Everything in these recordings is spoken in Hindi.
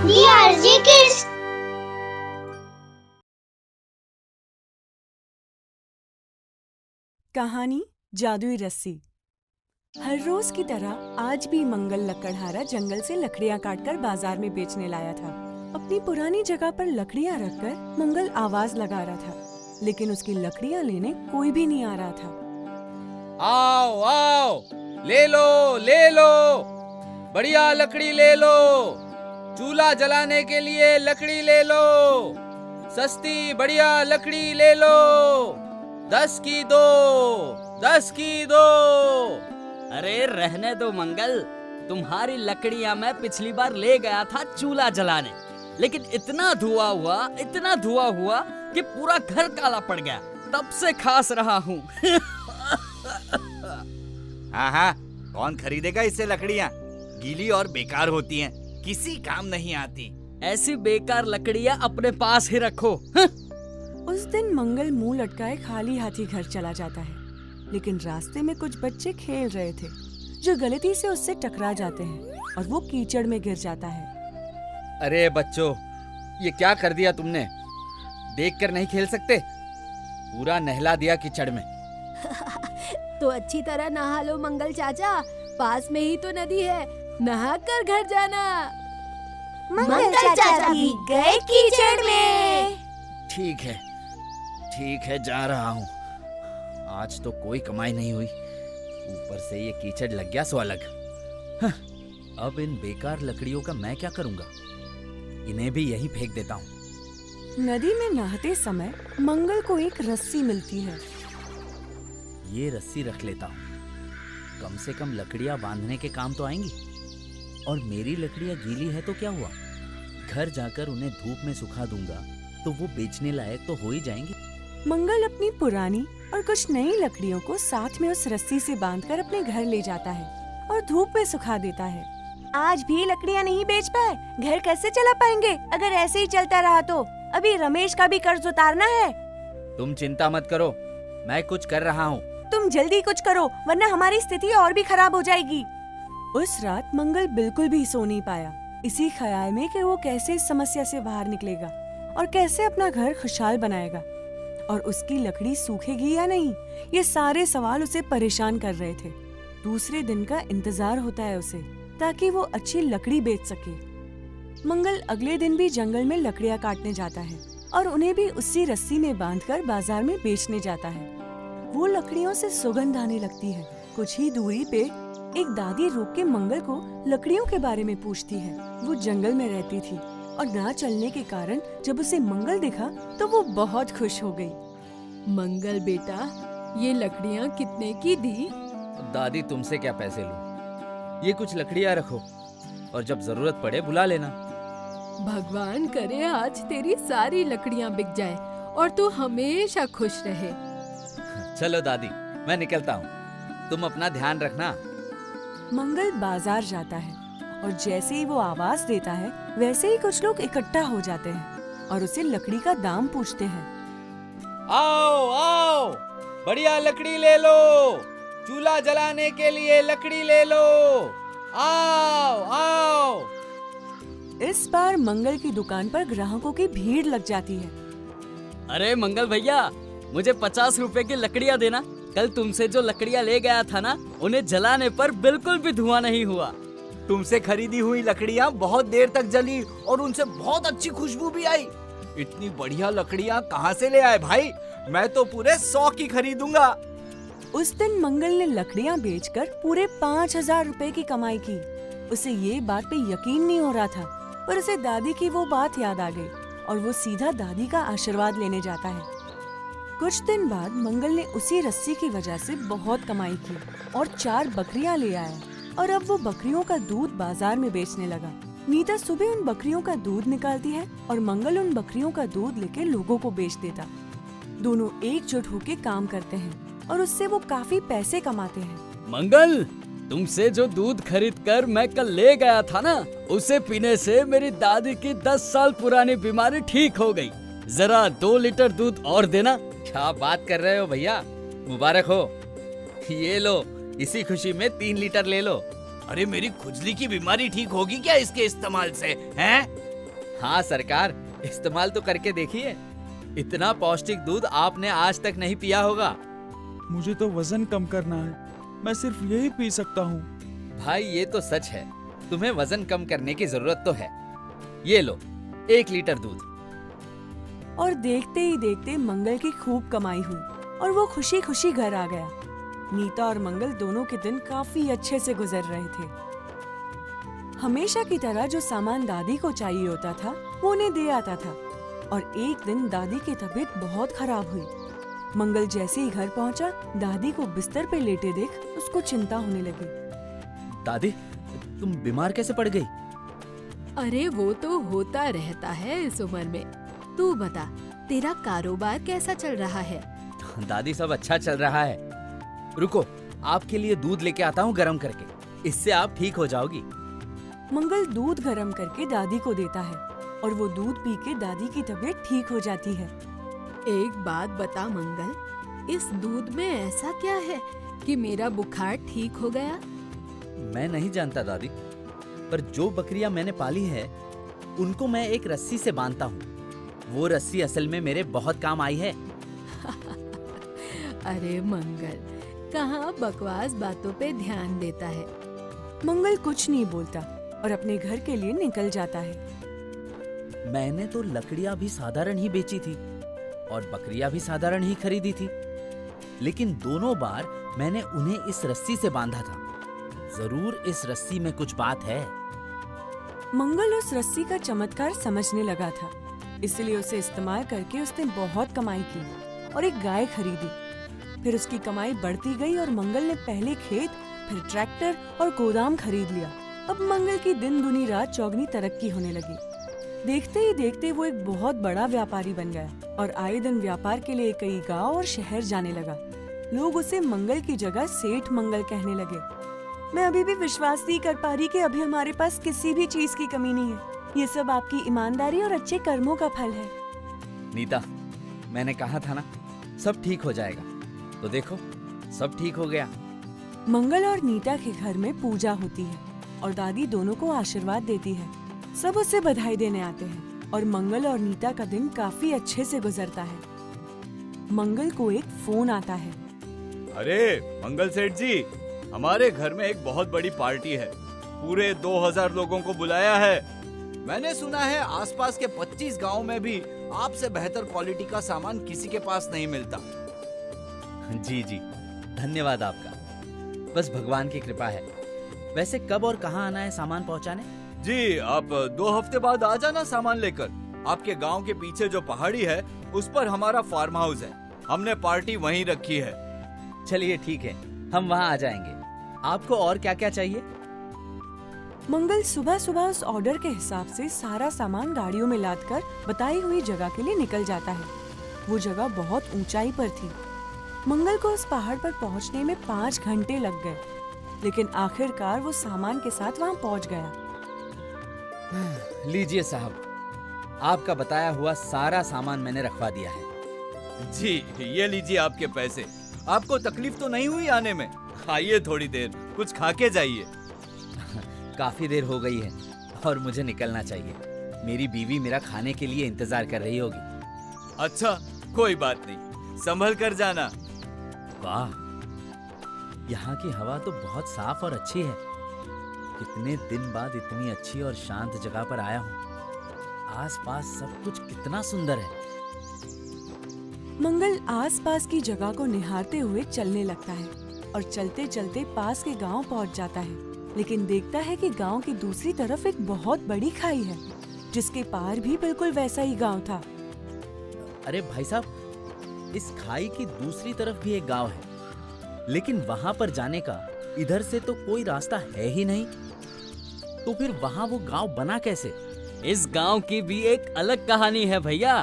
DRG Kids। कहानी जादुई रस्सी। हर रोज की तरह आज भी मंगल लकड़हारा जंगल से लकड़ियां काटकर बाजार में बेचने लाया था। अपनी पुरानी जगह पर लकड़ियां रखकर मंगल आवाज लगा रहा था, लेकिन उसकी लकड़ियां लेने कोई भी नहीं आ रहा था। आओ आओ, ले लो, बढ़िया लकड़ी ले लो, चूल्हा जलाने के लिए लकड़ी ले लो, सस्ती बढ़िया लकड़ी ले लो, 10 की दो। अरे रहने दो मंगल, तुम्हारी लकड़ियां मैं पिछली बार ले गया था चूल्हा जलाने, लेकिन इतना धुआं हुआ कि पूरा घर काला पड़ गया। तब से खास रहा हूँ। हाँ, कौन खरीदेगा इससे लकड़ियाँ? गीली और बेकार होती हैं, किसी काम नहीं आती। ऐसी बेकार लकड़ियां अपने पास ही रखो। उस दिन मंगल मुंह लटकाए खाली हाथी घर चला जाता है, लेकिन रास्ते में कुछ बच्चे खेल रहे थे जो गलती से उससे टकरा जाते हैं और वो कीचड़ में गिर जाता है। अरे बच्चों, ये क्या कर दिया तुमने? देखकर नहीं खेल सकते? पूरा नहला दिया कीचड़ में। तो अच्छी तरह नहा लो मंगल चाचा, पास में ही तो नदी है, नहा कर घर जाना। मंगल चाचा भी गए कीचड़ में। ठीक है, जा रहा हूँ। आज तो कोई कमाई नहीं हुई, ऊपर से ये कीचड़ लग गया सो अलग। अब इन बेकार लकड़ियों का मैं क्या करूँगा? इन्हें भी यहीं फेंक देता हूँ। नदी में नहाते समय मंगल को एक रस्सी मिलती है। ये रस्सी रख लेता हूँ, कम से कम लकड़ियाँ बांधने के काम तो आएंगी। और मेरी लकड़ियाँ गीली है तो क्या हुआ, घर जाकर उन्हें धूप में सुखा दूंगा तो वो बेचने लायक तो हो ही जाएंगी। मंगल अपनी पुरानी और कुछ नई लकड़ियों को साथ में उस रस्सी से बांधकर अपने घर ले जाता है और धूप में सुखा देता है। आज भी लकड़ियाँ नहीं बेच पाए, घर कैसे चला पाएंगे? अगर ऐसे ही चलता रहा तो अभी रमेश का भी कर्ज उतारना है। तुम चिंता मत करो, मैं कुछ कर रहा हूँ। तुम जल्दी कुछ करो, वरना हमारी स्थिति और भी खराब हो जाएगी। उस रात मंगल बिल्कुल भी सो नहीं पाया, इसी ख्याल में कि वो कैसे इस समस्या से बाहर निकलेगा और कैसे अपना घर खुशहाल बनाएगा और उसकी लकड़ी सूखेगी या नहीं। ये सारे सवाल उसे परेशान कर रहे थे। दूसरे दिन का इंतजार होता है उसे, ताकि वो अच्छी लकड़ी बेच सके। मंगल अगले दिन भी जंगल में लकड़ियाँ काटने जाता है और उन्हें भी उसी रस्सी में बांधकर बाजार में बेचने जाता है। वो लकड़ियों से सुगंध आने लगती है। कुछ ही दूरी पे एक दादी रुक के मंगल को लकड़ियों के बारे में पूछती है। वो जंगल में रहती थी और ना चलने के कारण जब उसे मंगल दिखा तो वो बहुत खुश हो गई। मंगल बेटा, ये लकड़ियाँ कितने की दी? दादी, तुमसे क्या पैसे लूं? ये कुछ लकड़ियाँ रखो और जब जरूरत पड़े बुला लेना। भगवान करे आज तेरी सारी लकड़ियाँ बिक जाए और तू हमेशा खुश रहे। चलो दादी, मैं निकलता हूँ, तुम अपना ध्यान रखना। मंगल बाजार जाता है और जैसे ही वो आवाज देता है वैसे ही कुछ लोग इकट्ठा हो जाते हैं और उसे लकड़ी का दाम पूछते हैं। आओ, बढ़िया लकड़ी ले लो, चूल्हा जलाने के लिए लकड़ी ले लो, आओ। इस बार मंगल की दुकान पर ग्राहकों की भीड़ लग जाती है। अरे मंगल भैया, मुझे 50 रुपए की लकड़ियाँ देना। कल तुमसे जो लकड़ियाँ ले गया था ना, उन्हें जलाने पर बिल्कुल भी धुआं नहीं हुआ। तुमसे खरीदी हुई लकड़ियाँ बहुत देर तक जली और उनसे बहुत अच्छी खुशबू भी आई। इतनी बढ़िया लकड़ियाँ कहाँ से ले आए भाई? मैं तो पूरे 100 की खरीदूंगा। उस दिन मंगल ने लकड़ियाँ बेचकर पूरे 5000 रुपए की कमाई की। उसे ये बात पे यकीन नहीं हो रहा था, पर उसे दादी की वो बात याद आ गई और वो सीधा दादी का आशीर्वाद लेने जाता है। कुछ दिन बाद मंगल ने उसी रस्सी की वजह से बहुत कमाई की और 4 बकरियां ले आया और अब वो बकरियों का दूध बाजार में बेचने लगा। नीता सुबह उन बकरियों का दूध निकालती है और मंगल उन बकरियों का दूध लेके लोगों को बेच देता। दोनों एकजुट होके काम करते हैं और उससे वो काफी पैसे कमाते हैं। मंगल, तुमसे जो दूध खरीद कर मैं कल ले गया था ना, उसे पीने से मेरी दादी की 10 साल पुरानी बीमारी ठीक हो गई। जरा 2 लीटर दूध और देना। क्या बात कर रहे हो भैया, मुबारक हो। ये लो, इसी खुशी में 3 लीटर ले लो। अरे मेरी खुजली की बीमारी ठीक होगी क्या इसके इस्तेमाल से? हैं? हाँ सरकार, इस्तेमाल तो करके देखिए। इतना पौष्टिक दूध आपने आज तक नहीं पिया होगा। मुझे तो वजन कम करना है, मैं सिर्फ यही पी सकता हूँ। भाई ये तो सच है, तुम्हें वजन कम करने की जरूरत तो है। ये लो 1 लीटर दूध। और देखते ही देखते मंगल की खूब कमाई हुई और वो खुशी खुशी घर आ गया। नीता और मंगल दोनों के दिन काफी अच्छे से गुजर रहे थे। हमेशा की तरह जो सामान दादी को चाहिए होता था वो उन्हें दे आता था। और एक दिन दादी की तबीयत बहुत खराब हुई। मंगल जैसे ही घर पहुंचा, दादी को बिस्तर पे लेटे देख उसको चिंता होने लगी। दादी, तुम बीमार कैसे पड़ गई? अरे वो तो होता रहता है इस उम्र में। तू बता, तेरा कारोबार कैसा चल रहा है? दादी सब अच्छा चल रहा है। रुको, आपके लिए दूध लेके आता हूँ गरम करके, इससे आप ठीक हो जाओगी। मंगल दूध गरम करके दादी को देता है और वो दूध पी के दादी की तबीयत ठीक हो जाती है। एक बात बता मंगल, इस दूध में ऐसा क्या है कि मेरा बुखार ठीक हो गया? मैं नहीं जानता दादी, पर जो बकरियां मैंने पाली है उनको मैं एक रस्सी से बांधता हूँ। वो रस्सी असल में मेरे बहुत काम आई है। अरे मंगल, कहाँ बकवास बातों पे ध्यान देता है। मंगल कुछ नहीं बोलता और अपने घर के लिए निकल जाता है। मैंने तो लकड़ियां भी साधारण ही बेची थी और बकरियां भी साधारण ही खरीदी थी, लेकिन दोनों बार मैंने उन्हें इस रस्सी से बांधा था। जरूर इस रस्सी में कुछ बात है। मंगल उस रस्सी का चमत्कार समझने लगा था, इसलिए उसे इस्तेमाल करके उसने बहुत कमाई की और एक गाय खरीदी। फिर उसकी कमाई बढ़ती गई और मंगल ने पहले खेत, फिर ट्रैक्टर और गोदाम खरीद लिया। अब मंगल की दिन दुनी रात चौगनी तरक्की होने लगी। देखते ही देखते वो एक बहुत बड़ा व्यापारी बन गया और आए दिन व्यापार के लिए कई गांव और शहर जाने लगा। लोग उसे मंगल की जगह सेठ मंगल कहने लगे। मैं अभी भी विश्वास नहीं कर पा रही कि अभी हमारे पास किसी भी चीज की कमी नहीं है। ये सब आपकी ईमानदारी और अच्छे कर्मों का फल है। नीता, मैंने कहा था ना, सब ठीक हो जाएगा। तो देखो, सब ठीक हो गया। मंगल और नीता के घर में पूजा होती है और दादी दोनों को आशीर्वाद देती है। सब उसे बधाई देने आते हैं और मंगल और नीता का दिन काफी अच्छे से गुजरता है। मंगल को एक फोन आता है। अरे मंगल सेठ जी, हमारे घर में एक बहुत बड़ी पार्टी है। पूरे 2000 लोगों को बुलाया है। मैंने सुना है आसपास के 25 गांव में भी आपसे बेहतर क्वालिटी का सामान किसी के पास नहीं मिलता। जी जी, धन्यवाद आपका। बस भगवान की कृपा है। वैसे कब और कहाँ आना है सामान पहुँचाने? जी, आप 2 हफ्ते बाद आ जाना सामान लेकर। आपके गांव के पीछे जो पहाड़ी है उस पर हमारा फार्म हाउस है। हमने पार्टी वहीं रखी है। चलिए ठीक है, हम वहाँ आ जाएंगे। आपको और क्या क्या चाहिए? मंगल सुबह सुबह उस ऑर्डर के हिसाब से सारा सामान गाड़ियों में लादकर बताई हुई जगह के लिए निकल जाता है। वो जगह बहुत ऊंचाई पर थी। मंगल को उस पहाड़ पर पहुंचने में 5 घंटे लग गए, लेकिन आखिरकार वो सामान के साथ वहां पहुंच गया। लीजिए साहब, आपका बताया हुआ सारा सामान मैंने रखवा दिया है। जी, ये लीजिए आपके पैसे। आपको तकलीफ तो नहीं हुई आने में? आइए थोड़ी देर कुछ खा के जाइए। काफी देर हो गई है और मुझे निकलना चाहिए। मेरी बीवी मेरा खाने के लिए इंतजार कर रही होगी। अच्छा, कोई बात नहीं, संभल कर जाना। वाह, यहाँ की हवा तो बहुत साफ और अच्छी है। कितने दिन बाद इतनी अच्छी और शांत जगह पर आया हूँ। आसपास सब कुछ कितना सुंदर है। मंगल आसपास की जगह को निहारते हुए चलने लगता है और चलते चलते पास के गांव पहुंच जाता है, लेकिन देखता है कि गांव की दूसरी तरफ एक बहुत बड़ी खाई है, जिसके पार भी बिल्कुल वैसा ही गांव था। अरे भाई साहब, इस खाई की दूसरी तरफ भी एक गांव है, लेकिन वहां पर जाने का इधर से तो कोई रास्ता है ही नहीं। तो फिर वहां वो गांव बना कैसे? इस गांव की भी एक अलग कहानी है भैया।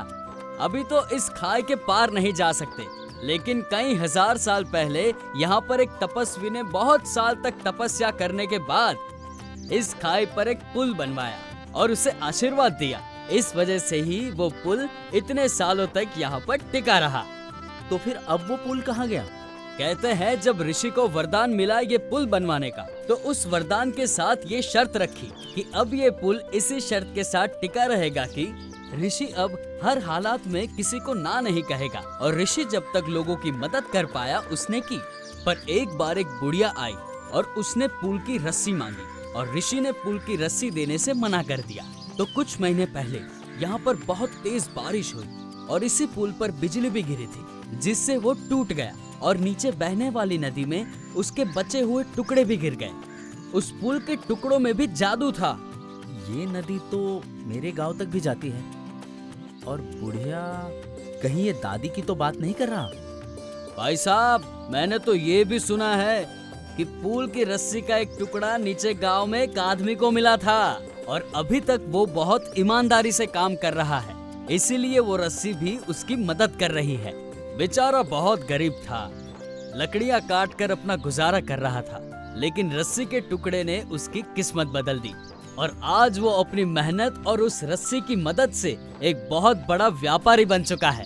अभी तो इस खाई के पार नहीं जा सकते, लेकिन कई हजार साल पहले यहाँ पर एक तपस्वी ने बहुत साल तक तपस्या करने के बाद इस खाई पर एक पुल बनवाया और उसे आशीर्वाद दिया। इस वजह से ही वो पुल इतने सालों तक यहाँ पर टिका रहा। तो फिर अब वो पुल कहाँ गया? कहते हैं जब ऋषि को वरदान मिला ये पुल बनवाने का, तो उस वरदान के साथ ये शर्त रखी कि अब ये पुल इसी शर्त के साथ टिका रहेगा कि ऋषि अब हर हालात में किसी को ना नहीं कहेगा। और ऋषि जब तक लोगों की मदद कर पाया उसने की। पर एक बार एक बुढ़िया आई और उसने पुल की रस्सी मांगी और ऋषि ने पुल की रस्सी देने से मना कर दिया। तो कुछ महीने पहले यहाँ पर बहुत तेज बारिश हुई और इसी पुल पर बिजली भी गिरी थी, जिससे वो टूट गया और नीचे बहने वाली नदी में उसके बचे हुए टुकड़े भी गिर गए। उस पुल के टुकड़ों में भी जादू था। ये नदी तो मेरे गांव तक भी जाती है। और बुढ़िया, कहीं ये दादी की तो बात नहीं कर रहा? भाई साहब, मैंने तो ये भी सुना है कि पुल की रस्सी का एक टुकड़ा नीचे गांव में एक आदमी को मिला था और अभी तक वो बहुत ईमानदारी से काम कर रहा है, इसीलिए वो रस्सी भी उसकी मदद कर रही है। बेचारा बहुत गरीब था, लकड़ियां काट कर अपना गुजारा कर रहा था, लेकिन रस्सी के टुकड़े ने उसकी किस्मत बदल दी और आज वो अपनी मेहनत और उस रस्सी की मदद से एक बहुत बड़ा व्यापारी बन चुका है।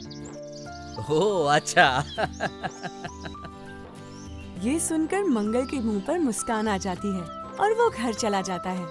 ओह अच्छा। ये सुनकर मंगल के मुंह पर मुस्कान आ जाती है और वो घर चला जाता है।